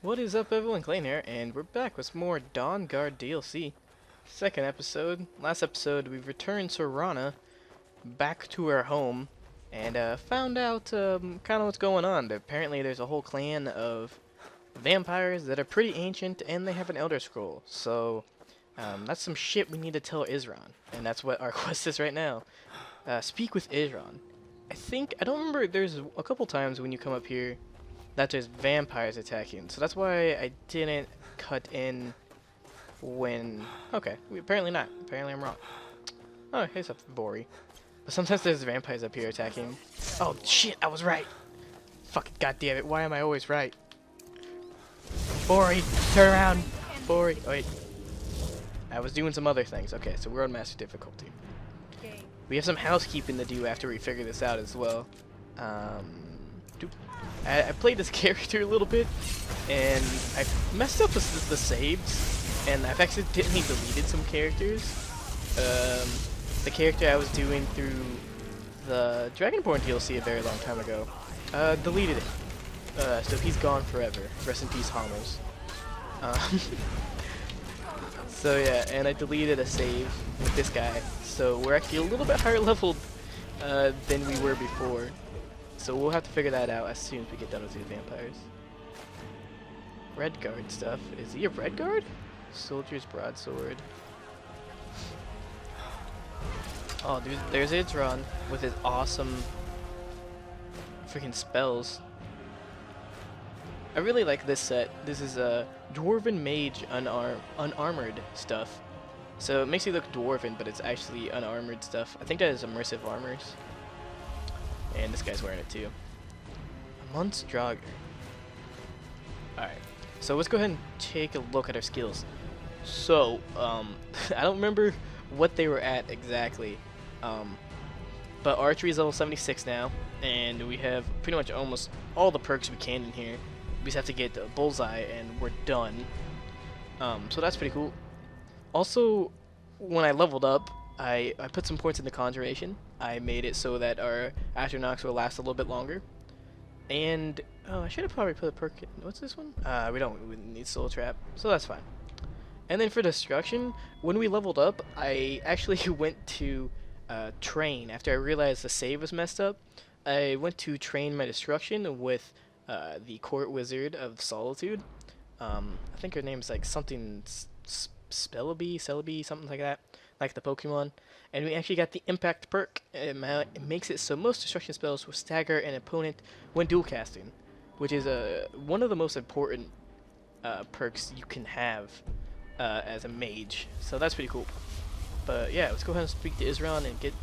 What is up, everyone? Clayton here, and we're back with more Dawnguard DLC. Second episode. Last episode, we returned Sorana back to her home and found out kind of what's going on. Apparently, there's a whole clan of vampires that are pretty ancient, and they have an Elder Scroll. So, that's some shit we need to tell Isran, and that's what our quest is right now. Speak with Isran. I don't remember, there's a couple times when you come up here that there's vampires attacking, so that's why I didn't cut in when... Okay, apparently not. Apparently I'm wrong. Oh, here's a Bori. But sometimes there's vampires up here attacking. Oh, shit, I was right! Fucking goddammit, why am I always right? Bori, turn around! Bori, oh, wait. I was doing some other things. Okay, so we're on Master Difficulty. We have some housekeeping to do after we figure this out as well. I played this character a little bit, and I messed up with the saves, and I've accidentally deleted some characters. The character I was doing through the Dragonborn DLC a very long time ago, deleted it. So he's gone forever. Rest in peace, Homers. So yeah, and I deleted a save with this guy, so we're actually a little bit higher leveled than we were before. So we'll have to figure that out as soon as we get done with these vampires. Red Guard stuff. Is he a Red Guard? Soldier's Broadsword. Oh, dude, there's Idron with his awesome freaking spells. I really like this set. This is a Dwarven Mage unarmored stuff. So it makes you look Dwarven, but it's actually unarmored stuff. I think that is immersive armors. And this guy's wearing it too. Munt's Draugr. Alright, so let's go ahead and take a look at our skills. So, I don't remember what they were at exactly. But archery is level 76 now, and we have pretty much almost all the perks we can in here. We just have to get bullseye and we're done. So that's pretty cool. Also, when I leveled up, I put some points in the conjuration. I made it so that our Astronauts will last a little bit longer. And, oh, I should have probably put a perk in. What's this one? We need Soul Trap, so that's fine. And then for Destruction, when we leveled up, I actually went to train. After I realized the save was messed up, I went to train my Destruction with the Court Wizard of Solitude. I think her name's like something Celebi, something like that, like the Pokemon. And we actually got the Impact perk. It makes it so most destruction spells will stagger an opponent when dual casting, which is one of the most important perks you can have as a mage. So that's pretty cool. But yeah, let's go ahead and speak to Isran and get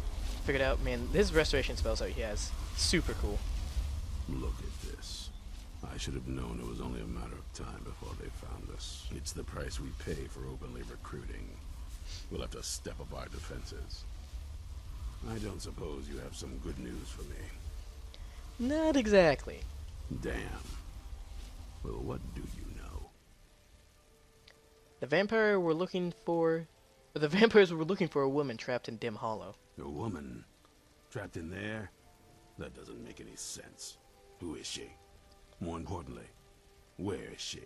figured out. Man, his restoration spells that he has, super cool. Look at this. I should have known it was only a matter of time before they found us. It's the price we pay for openly recruiting. We'll have to step up our defenses. I don't suppose you have some good news for me. Not exactly. Damn. Well, what do you know? The vampires were looking for a woman trapped in Dim Hollow. A woman? Trapped in there? That doesn't make any sense. Who is she? More importantly, where is she?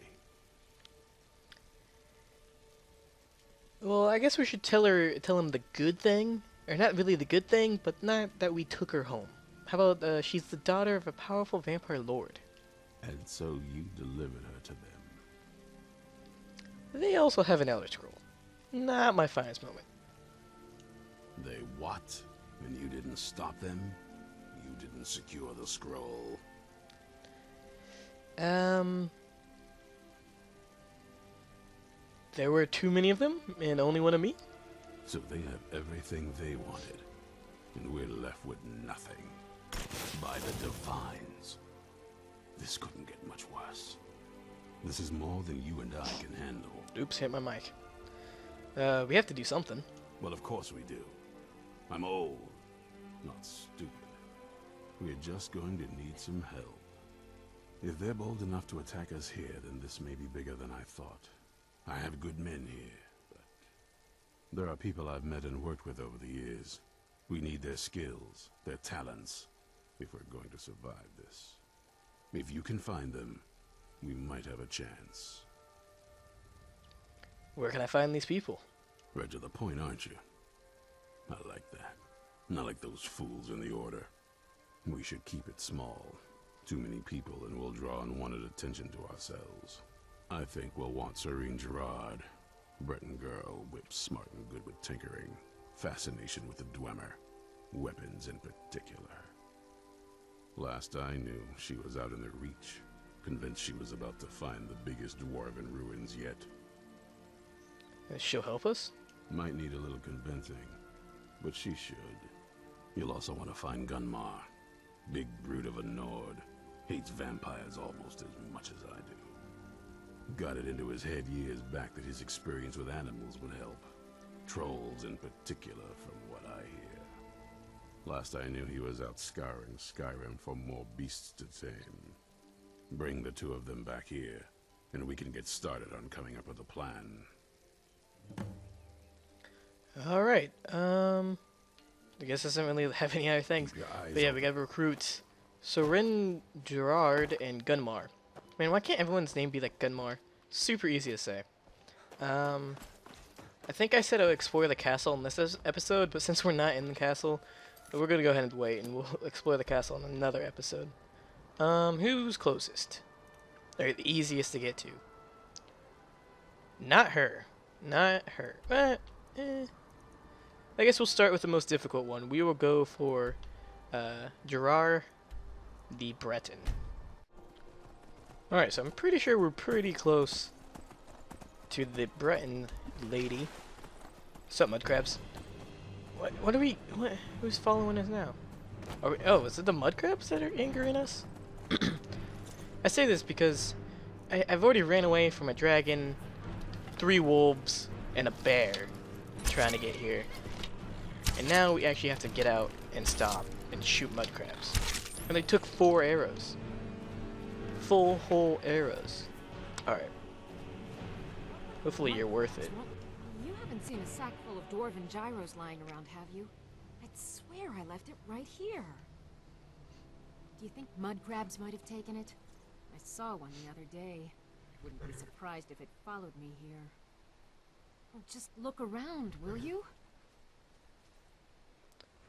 Well, I guess we should tell him the good thing, or not really the good thing, but not that we took her home. How about she's the daughter of a powerful vampire lord. And so you delivered her to them. They also have an Elder Scroll. Not my finest moment. They what? And you didn't stop them? You didn't secure the scroll? There were too many of them, and only one of me. So they have everything they wanted, and we're left with nothing. By the Divines. This couldn't get much worse. This is more than you and I can handle. Oops, hit my mic. We have to do something. Well, of course we do. I'm old, not stupid. We're just going to need some help. If they're bold enough to attack us here, then this may be bigger than I thought. I have good men here, but there are people I've met and worked with over the years. We need their skills, their talents, if we're going to survive this. If you can find them, we might have a chance. Where can I find these people? Right to the point, aren't you? I like that. Not like those fools in the Order. We should keep it small. Too many people and we'll draw unwanted attention to ourselves. I think we'll want Serene Gerard. Breton girl, whip smart and good with tinkering. Fascination with the Dwemer. Weapons in particular. Last I knew, she was out in the Reach. Convinced she was about to find the biggest dwarven ruins yet. She'll help us? Might need a little convincing, but she should. You'll also want to find Gunmar. Big brute of a Nord. Hates vampires almost as much as I do. Got it into his head years back that his experience with animals would help. Trolls in particular, from what I hear. Last I knew, he was out scouring Skyrim for more beasts to tame. Bring the two of them back here, and we can get started on coming up with a plan. Alright, I guess doesn't really have any other things. But yeah, we gotta recruit Serene Gerard and Gunmar. Man, why can't everyone's name be like Gunmar? Super easy to say. I think I said I'll explore the castle in this episode, but since we're not in the castle, we're gonna go ahead and wait, and we'll explore the castle in another episode. Who's closest? Or the easiest to get to? Not her. Not her. I guess we'll start with the most difficult one. We will go for Gerard the Breton. Alright, so I'm pretty sure we're pretty close to the Breton lady. What's up, mudcrabs? What are we... who's following us now? Oh, is it the mudcrabs that are angering us? I say this because I've already ran away from a dragon, 3 wolves, and a bear trying to get here. And now we actually have to get out and stop and shoot mudcrabs. And they took 4 arrows. Full whole arrows. Alright. Hopefully you're worth it. You haven't seen a sack full of dwarven gyros lying around, have you? I'd swear I left it right here. Do you think mudcrabs might have taken it? I saw one the other day. Wouldn't be surprised if it followed me here. Well, just look around, will you?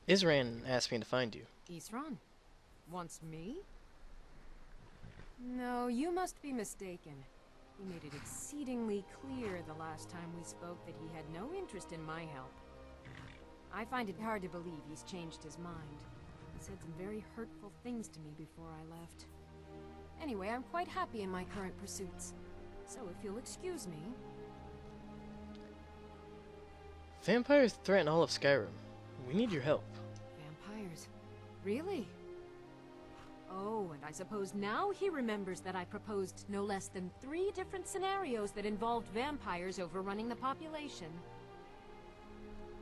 Isran asked me to find you. Isran? Wants me? No, you must be mistaken. He made it exceedingly clear the last time we spoke that he had no interest in my help. I find it hard to believe he's changed his mind. He said some very hurtful things to me before I left. Anyway, I'm quite happy in my current pursuits. So if you'll excuse me... Vampires threaten all of Skyrim. We need your help. Vampires? Really? Oh, and I suppose now he remembers that I proposed no less than 3 different scenarios that involved vampires overrunning the population.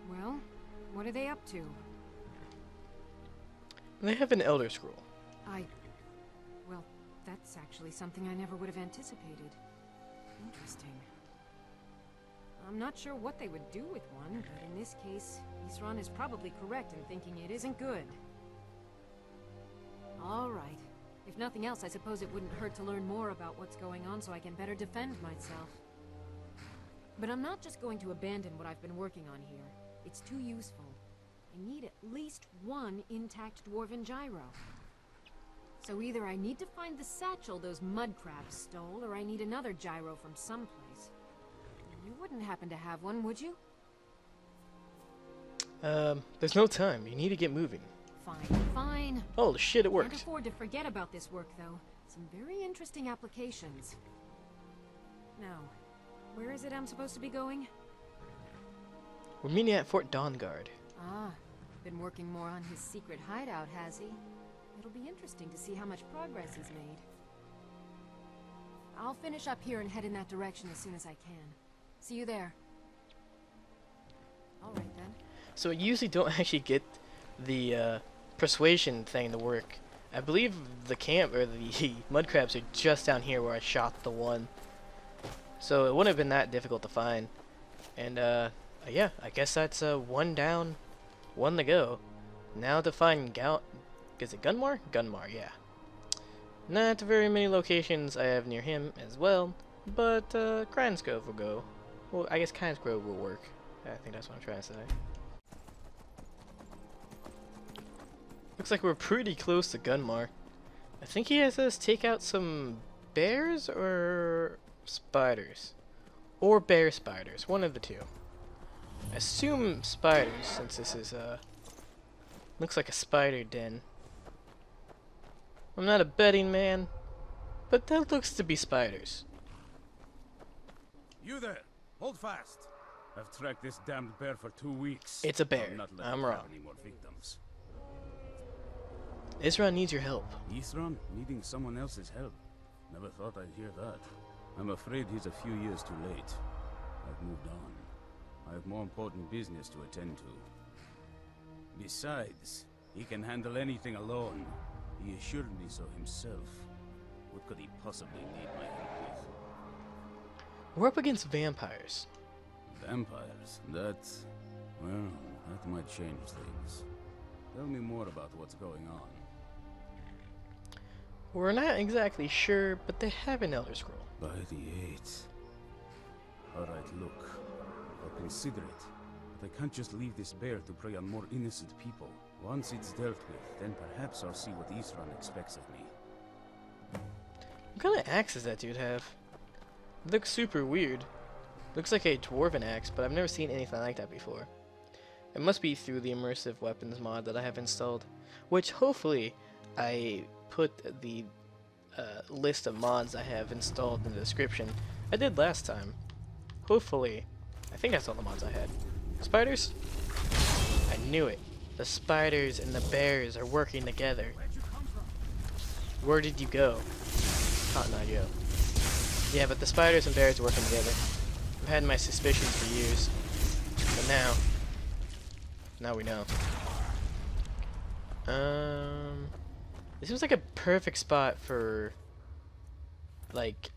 Well, what are they up to? They have an Elder Scroll. Well, that's actually something I never would have anticipated. Interesting. I'm not sure what they would do with one, but in this case, Isran is probably correct in thinking it isn't good. Alright. If nothing else, I suppose it wouldn't hurt to learn more about what's going on so I can better defend myself. But I'm not just going to abandon what I've been working on here. It's too useful. I need at least 1 intact dwarven gyro. So either I need to find the satchel those mudcrabs stole, or I need another gyro from someplace. You wouldn't happen to have one, would you? There's no time. You need to get moving. Fine, fine. Oh, shit, it worked. Can't afford to forget about this work, though. Some very interesting applications. Now, where is it I'm supposed to be going? We're meeting at Fort Dawnguard. Ah, been working more on his secret hideout, has he? It'll be interesting to see how much progress he's made. I'll finish up here and head in that direction as soon as I can. See you there. Alright then. So I usually don't actually get the persuasion thing to work. I believe the camp, or the mudcrabs, are just down here where I shot the one. So it wouldn't have been that difficult to find. And yeah, I guess that's 1 down, 1 to go. Now to find is it Gunmar? Gunmar, yeah. Not very many locations I have near him as well, but Cransgrove will go. Well, I guess Cransgrove will work. I think that's what I'm trying to say. Looks like we're pretty close to Gunmar. I think he has us take out some bears or spiders. Or bear spiders, one of the two. I assume spiders, since this is looks like a spider den. I'm not a betting man, but that looks to be spiders. You there! Hold fast! I've tracked this damned bear for 2 weeks. It's a bear. I'll not let I'm it wrong. have any more victims. Isran needs your help. Isran needing someone else's help. Never thought I'd hear that. I'm afraid he's a few years too late. I've moved on. I have more important business to attend to. Besides, he can handle anything alone. He assured me so himself. What could he possibly need my help with? We're up against vampires. Vampires? That might change things. Tell me more about what's going on. We're not exactly sure, but they have an Elder Scroll. By the 8th. Alright, look. I'll consider it. But I can't just leave this bear to prey on more innocent people. Once it's dealt with, then perhaps I'll see what Isran expects of me. What kind of axe does that dude have? It looks super weird. Looks like a dwarven axe, but I've never seen anything like that before. It must be through the Immersive Weapons mod that I have installed, which hopefully I put the list of mods I have installed in the description. I did last time. Hopefully, I think that's all the mods I had. Spiders? I knew it. The spiders and the bears are working together. Where did you go? Cotton Eye Joe. Yeah, but the spiders and bears are working together. I've had my suspicions for years. But now we know. This seems like a perfect spot for like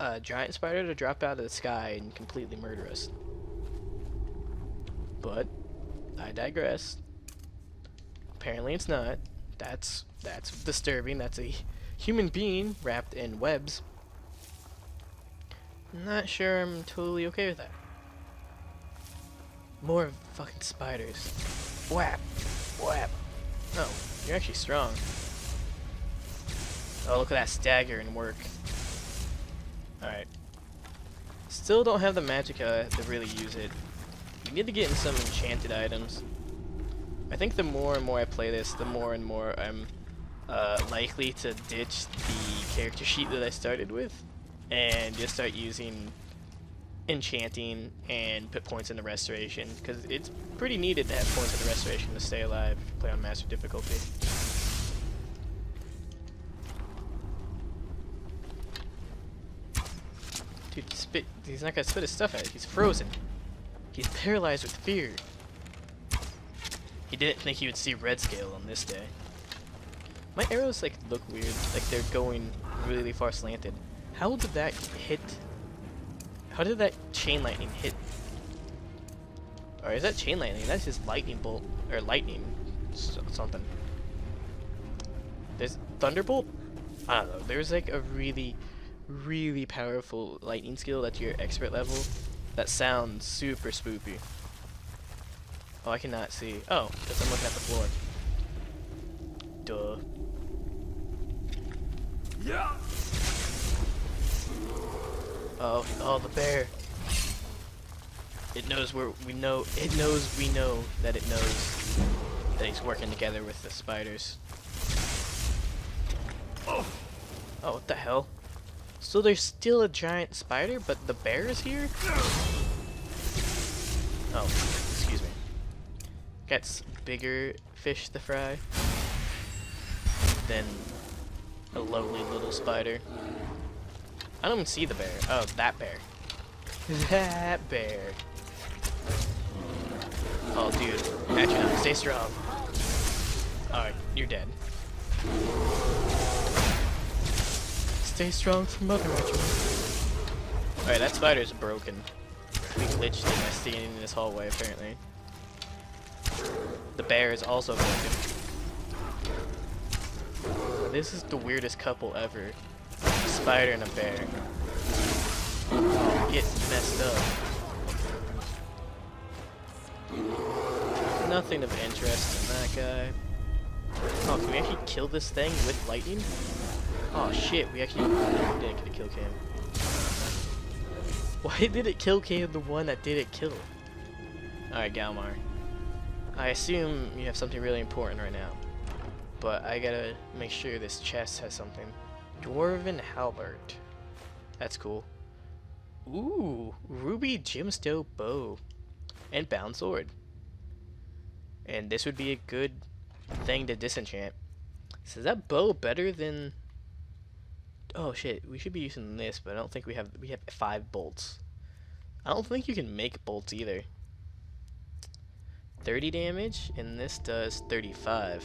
a giant spider to drop out of the sky and completely murder us. But I digress. Apparently it's not. That's disturbing. That's a human being wrapped in webs. Not sure I'm totally okay with that. More fucking spiders. Whap! Whap! Oh, you're actually strong. Oh, look at that stagger and work. Alright. Still don't have the magicka to really use it. We need to get in some enchanted items. I think the more and more I play this, the more and more I'm likely to ditch the character sheet that I started with and just start using enchanting and put points in the restoration, because it's pretty needed to have points in the restoration to stay alive if you play on master difficulty. Dude, he's not gonna spit his stuff at it. He's frozen. He's paralyzed with fear. He didn't think he would see Red Scale on this day. My arrows like look weird, like they're going really far slanted. How did that hit? How did that chain lightning hit? Or is that chain lightning? That's just lightning bolt or lightning something. There's thunderbolt. I don't know. There's like a really powerful lightning skill that's your expert level. That sounds super spoopy. Oh, I cannot see. Oh, because I'm looking at the floor. Duh. Yeah. Oh, the bear. It knows we know that it knows that he's working together with the spiders. Oh, what the hell? So there's still a giant spider, but the bear is here? Oh, excuse me. Got bigger fish to fry than a lowly little spider. I don't even see the bear. Oh, that bear. That bear. Oh, dude. Atronach, stay strong. Alright, you're dead. Stay strong for Mother Atronach. Alright, that spider's broken. We glitched in my standing in this hallway, apparently. The bear is also broken. This is the weirdest couple ever. A spider and a bear. Get messed up. Nothing of interest in that guy. Oh, can we actually kill this thing with lightning? Oh shit, we actually didn't get a kill cam. Why did it kill cam the one that didn't kill? Alright, Galmar. I assume you have something really important right now. But I gotta make sure this chest has something. Dwarven Halberd. That's cool. Ooh, ruby gemstone bow. And bound sword. And this would be a good thing to disenchant. So is that bow better than... Oh shit, we should be using this, but I don't think we have 5 bolts. I don't think you can make bolts either. 30 damage, and this does 35.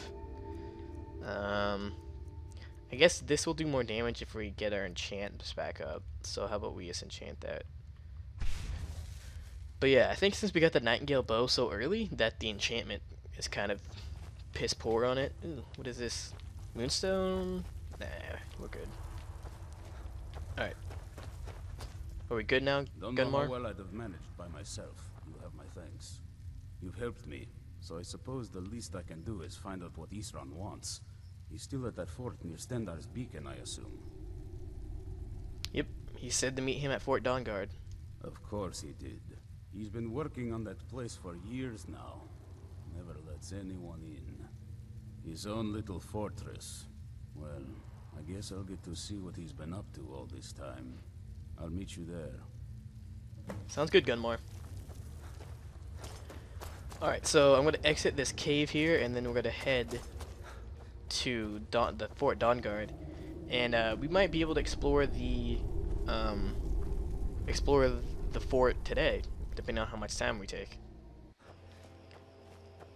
I guess this will do more damage if we get our enchantments back up. So how about we just enchant that? But yeah, I think since we got the Nightingale bow so early, that the enchantment is kind of piss poor on it. Ooh, what is this? Moonstone? Nah, we're good. Alright. Are we good now, Don't know Gunmar? how well I'd have managed by myself. You have my thanks. You've helped me, so I suppose the least I can do is find out what Isran wants. He's still at that fort near Stendar's beacon, I assume. Yep, he said to meet him at Fort Dawnguard. Of course he did. He's been working on that place for years now. Never lets anyone in. His own little fortress. Well, I guess I'll get to see what he's been up to all this time. I'll meet you there. Sounds good, Gunmar. Alright, so I'm going to exit this cave here, and then we're going to head to the Fort Dawnguard. And we might be able to explore the fort today, depending on how much time we take.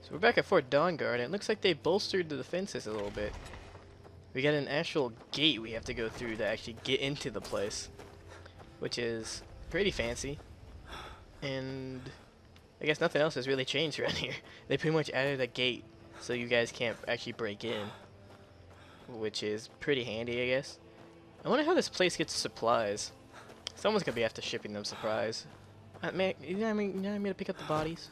So we're back at Fort Dawnguard, and it looks like they bolstered the defenses a little bit. We got an actual gate we have to go through to actually get into the place, which is pretty fancy. And I guess nothing else has really changed around here. They pretty much added a gate so you guys can't actually break in, which is pretty handy, I guess. I wonder how this place gets supplies. Someone's gonna be after shipping them supplies. Man, you know what I mean? To pick up the bodies.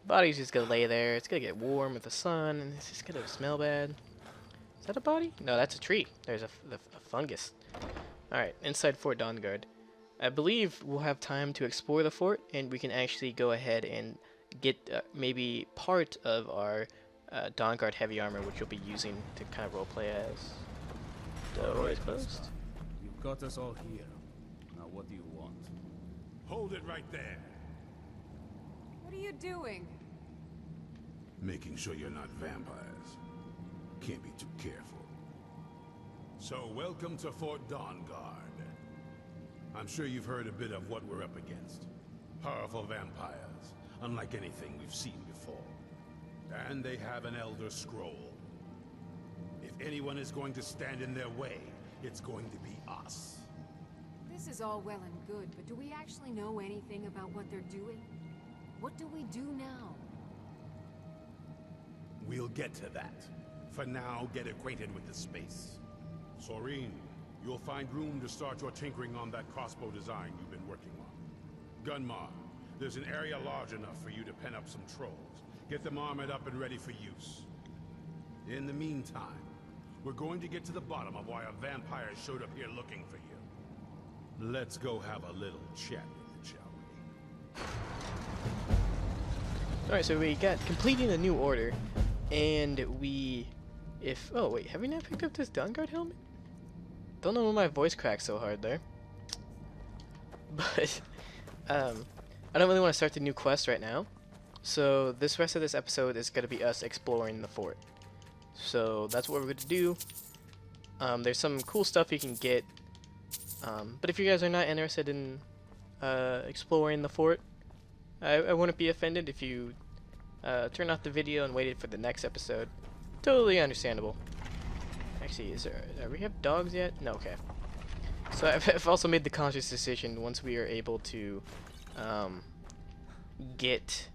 Body's just gonna lay there. It's gonna get warm with the sun, and it's just gonna smell bad. Is that a body? No, that's a tree. There's a fungus. Alright, inside Fort Dawnguard. I believe we'll have time to explore the fort, and we can actually go ahead and get maybe part of our Dawnguard heavy armor, which we'll be using to kind of roleplay as. Door is closed. You've got us all here. Now what do you want? Hold it right there. What are you doing? Making sure you're not vampires. Can't be too careful. So, welcome to Fort Dawnguard. I'm sure you've heard a bit of what we're up against. Powerful vampires, unlike anything we've seen before. And they have an Elder Scroll. If anyone is going to stand in their way, it's going to be us. This is all well and good, but do we actually know anything about what they're doing? What do we do now? We'll get to that. For now, get acquainted with the space. Soreen, you'll find room to start your tinkering on that crossbow design you've been working on. Gunmar, there's an area large enough for you to pen up some trolls. Get them armored up and ready for use. In the meantime, we're going to get to the bottom of why a vampire showed up here looking for you. Let's go have a little chat with it, shall we? Alright, so we got completing a new order, and oh wait, have we not picked up this Dawnguard helmet? Don't know why my voice cracked so hard there. But, I don't really want to start the new quest right now. So, this rest of this episode is going to be us exploring the fort. So, that's what we're going to do. There's some cool stuff you can get. But if you guys are not interested in exploring the fort, I wouldn't be offended if you turned off the video and waited for the next episode. Totally understandable. Actually, do we have dogs yet? No, okay. So I've also made the conscious decision once we are able to get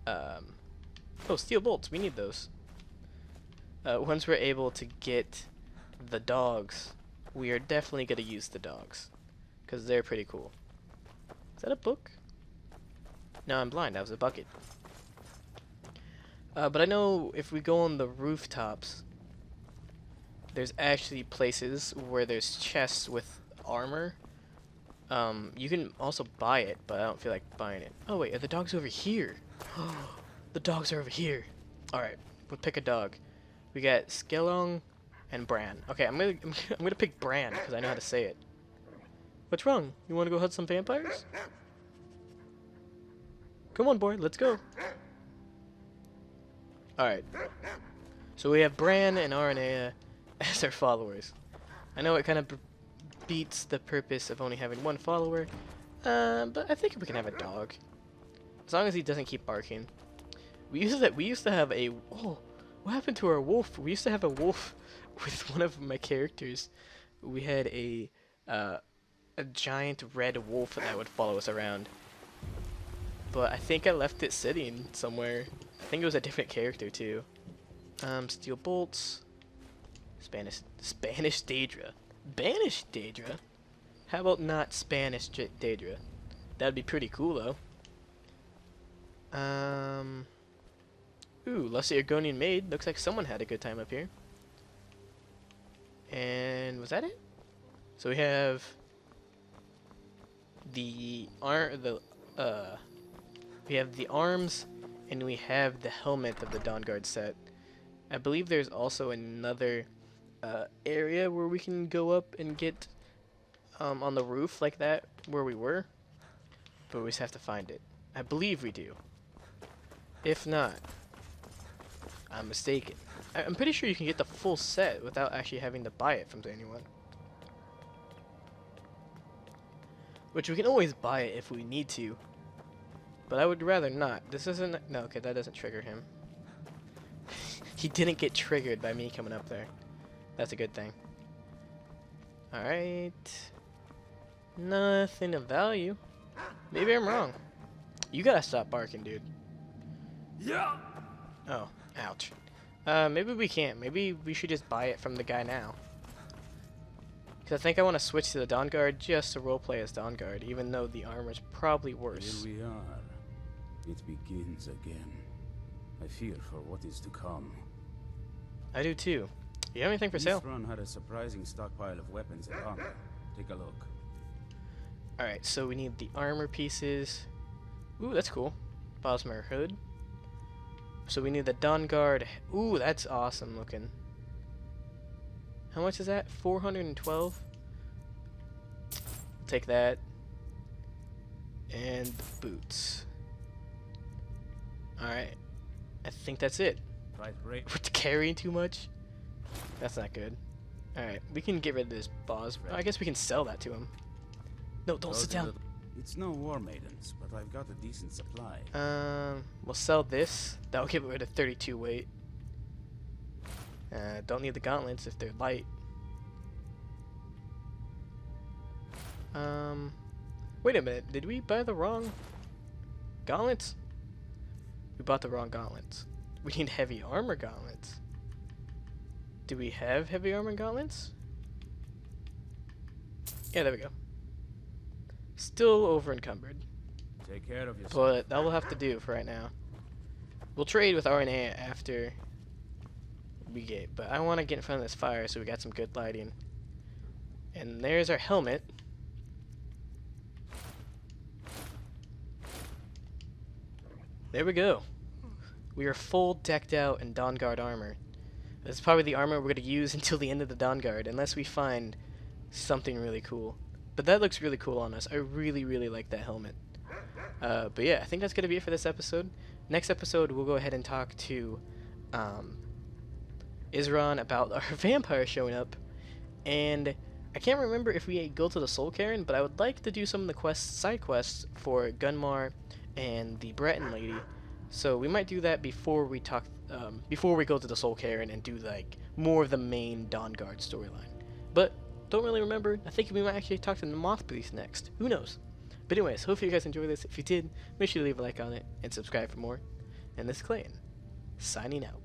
oh, steel bolts. We need those. once we're able to get the dogs, we are definitely going to use the dogs. Because they're pretty cool. Is that a book? No, I'm blind. That was a bucket. But I know if we go on the rooftops, there's actually places where there's chests with armor. You can also buy it, but I don't feel like buying it. Oh wait, are the dogs over here? The dogs are over here. Alright, we'll pick a dog. We got Skelong and Bran. Okay, I'm gonna pick Bran because I know how to say it. What's wrong? You wanna go hunt some vampires? Come on, boy, let's go. Alright. So we have Bran and Arnea as our followers. I know it kind of beats the purpose of only having one follower, but I think we can have a dog. As long as he doesn't keep barking. We used to have a... Oh, what happened to our wolf? We used to have a wolf with one of my characters. We had a giant red wolf that would follow us around. But I think I left it sitting somewhere. I think it was a different character too. Steel bolts. Spanish Daedra. Banish Daedra? How about not Spanish Daedra? That'd be pretty cool though. Ooh, lusty Agronian maid. Looks like someone had a good time up here. And was that it? So we have we have the arms, and we have the helmet of the Dawnguard set. I believe there's also another area where we can go up and get on the roof like that where we were, but we just have to find it. I believe we do. If not, I'm mistaken. I'm pretty sure you can get the full set without actually having to buy it from anyone. Which we can always buy it if we need to. But I would rather not. This isn't... No, okay, that doesn't trigger him. He didn't get triggered by me coming up there. That's a good thing. Alright. Nothing of value. Maybe I'm wrong. You gotta stop barking, dude. Yeah. Oh, ouch. Maybe we can't. Maybe we should just buy it from the guy now. Because I think I want to switch to the Dawnguard just to roleplay as Dawnguard, even though the armor's probably worse. Here we are. It begins again. I fear for what is to come. I do too. You have anything for sale? This run had a surprising stockpile of weapons and armor. Take a look. Alright, so we need the armor pieces. Ooh, that's cool. Bosmer hood. So we need the Dawnguard. Ooh, that's awesome looking. How much is that? 412? Take that. And the boots. Alright. I think that's it. Right, break. We're carrying too much? That's not good. Alright, we can get rid of this boss. I guess we can sell that to him. No, don't sit down. It's no war maidens, but I've got a decent supply. We'll sell this. That'll get rid of 32 weight. Don't need the gauntlets if they're light. Wait a minute. Did we buy the wrong gauntlets? We bought the wrong gauntlets. We need heavy armor gauntlets. Do we have heavy armor gauntlets? Yeah, there we go. Still over encumbered. Take care of yourself. But that will have to do for right now. We'll trade with RNA after we get. But I want to get in front of this fire so we got some good lighting. And there's our helmet. There we go. We are full decked out in Dawnguard armor. This is probably the armor we're going to use until the end of the Dawnguard, unless we find something really cool. But that looks really cool on us. I really, really like that helmet. But yeah, I think that's going to be it for this episode. Next episode, we'll go ahead and talk to Isran about our vampire showing up. And I can't remember if we go to the Soul Cairn, but I would like to do some of the quests, side quests for Gunmar and the Breton lady. So we might do that before we talk, before we go to the Soul Cairn and do like more of the main Dawnguard storyline. But don't really remember. I think we might actually talk to the Moth Priest next. Who knows? But anyways, hopefully you guys enjoyed this. If you did, make sure to leave a like on it and subscribe for more. And this is Clayton, signing out.